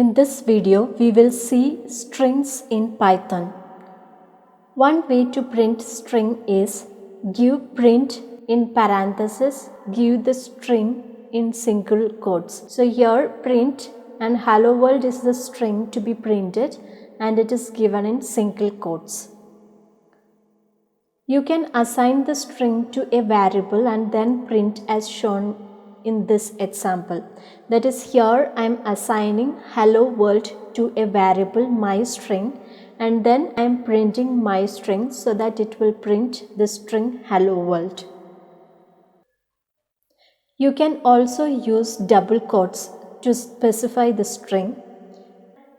In this video, we will see strings in Python. One way to print string is give print in parenthesis, give the string in single quotes. So here print and hello world is the string to be printed and it is given in single quotes. You can assign the string to a variable and then print as shown in this example. That is, here I am assigning hello world to a variable my string and then I am printing my string so that it will print the string hello world. You can also use double quotes to specify the string.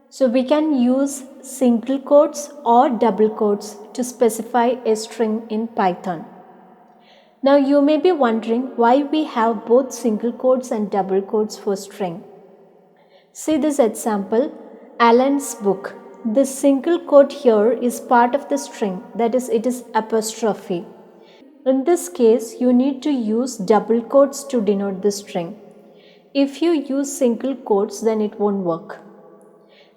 So we can use single quotes or double quotes to specify a string in Python. Now you may be wondering why we have both single quotes and double quotes for string. See this example, Alan's book. This single quote here is part of the string, that is, it is apostrophe. In this case, you need to use double quotes to denote the string. If you use single quotes, then it won't work.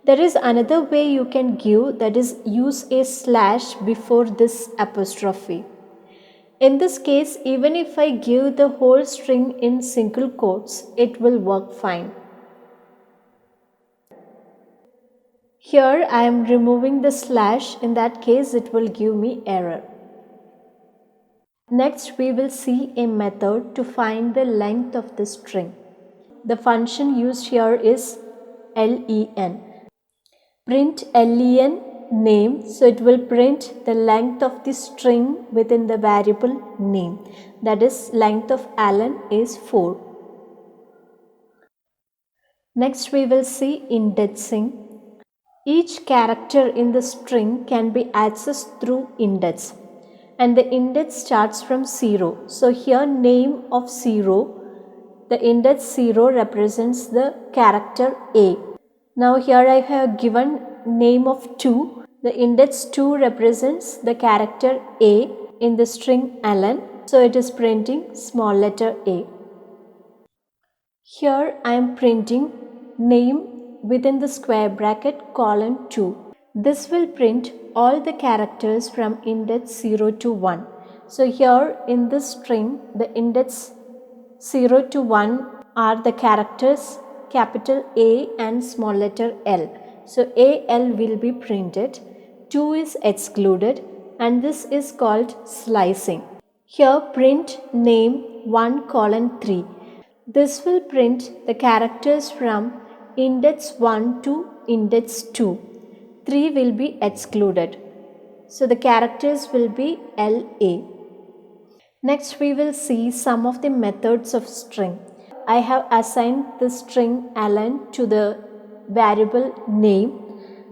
There is another way you can give, that is, use a slash before this apostrophe. In this case, even if I give the whole string in single quotes, it will work fine. Here I am removing the slash, in that case it will give me error. Next we will see a method to find the length of the string. The function used here is len. Print len name, so it will print the length of the string within the variable name, that is, length of Alan is 4. Next we will see indexing. Each character in the string can be accessed through index and the index starts from 0. So here name of 0, the index 0 represents the character A. Now here I have given name of 2. The index 2 represents the character A in the string Alan. So it is printing small letter A. Here I am printing name within the square bracket colon 2. This will print all the characters from index 0 to 1. So here in this string, the index 0 to 1 are the characters capital A and small letter L. So AL will be printed, 2 is excluded, and this is called slicing. Here print name 1 colon 3. This will print the characters from index 1 to index 2. 3 will be excluded. So the characters will be LA. Next we will see some of the methods of string. I have assigned the string Alan to the variable name,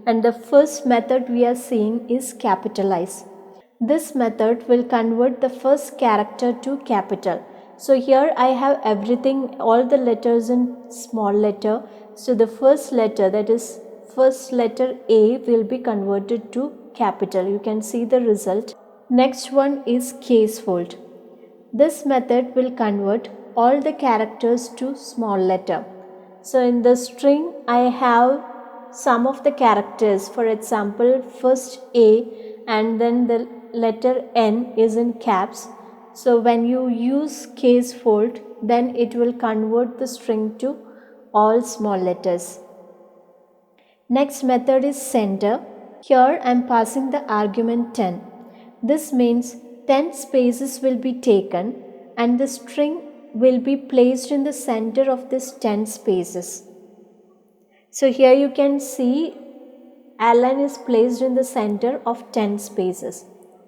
and the first method we are seeing is capitalize. This method will convert the first character to capital. So here I have everything, all the letters in small letter. So the first letter, that is first letter A, will be converted to capital. You can see the result. Next one is case fold. This method will convert all the characters to small letter. So in the string I have some of the characters, for example first A and then the letter N is in caps. So when you use case fold, then it will convert the string to all small letters. Next method is center. Here I am passing the argument 10. This means 10 spaces will be taken and the string will be placed in the center of this 10 spaces. So here you can see Alan is placed in the center of 10 spaces.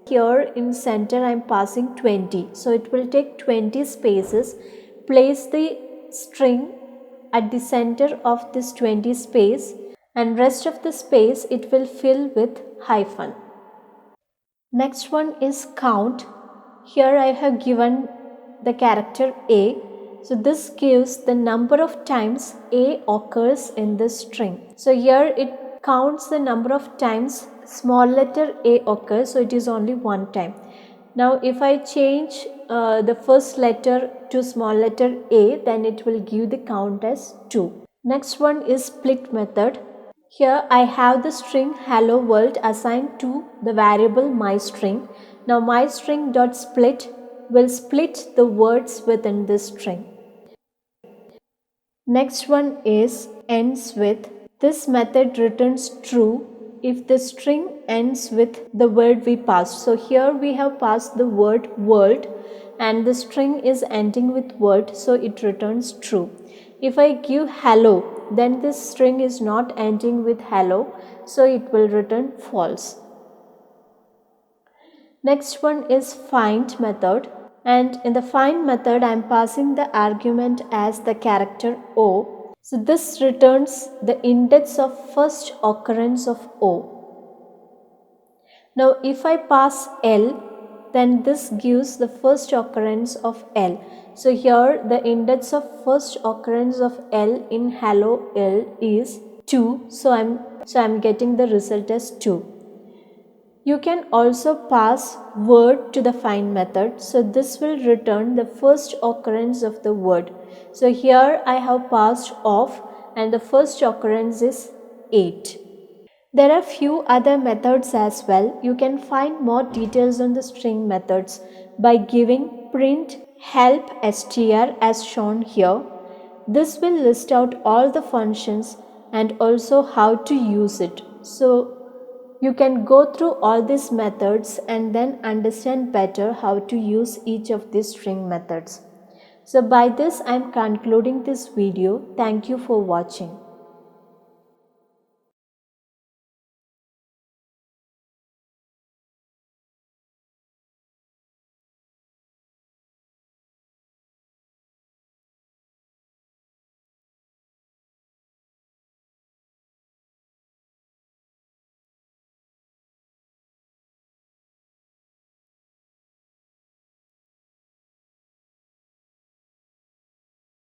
Here in center I am passing 20. So it will take 20 spaces. Place the string at the center of this 20 space and rest of the space it will fill with hyphen. Next one is count. Here I have given the character A. So this gives the number of times A occurs in this string. So here it counts the number of times small letter A occurs, so it is only one time. Now if I change the first letter to small letter A, then it will give the count as 2. Next one is split method. Here I have the string hello world assigned to the variable myString. Now myString.split will split the words within this string. Next one is ends with. This method returns true if the string ends with the word we passed. So here we have passed the word world and the string is ending with word, so it returns true. If I give hello, then this string is not ending with hello, so it will return false. Next one is find method, and in the find method I am passing the argument as the character O. So this returns the index of first occurrence of O. Now if I pass L, then this gives the first occurrence of L. So here the index of first occurrence of L in hello L is 2. So I'm getting the result as 2. You can also pass word to the find method. So this will return the first occurrence of the word. So here I have passed off and the first occurrence is 8. There are few other methods as well. You can find more details on the string methods by giving print help str as shown here. This will list out all the functions and also how to use it. So you can go through all these methods and then understand better how to use each of these string methods. So by this I am concluding this video. Thank you for watching.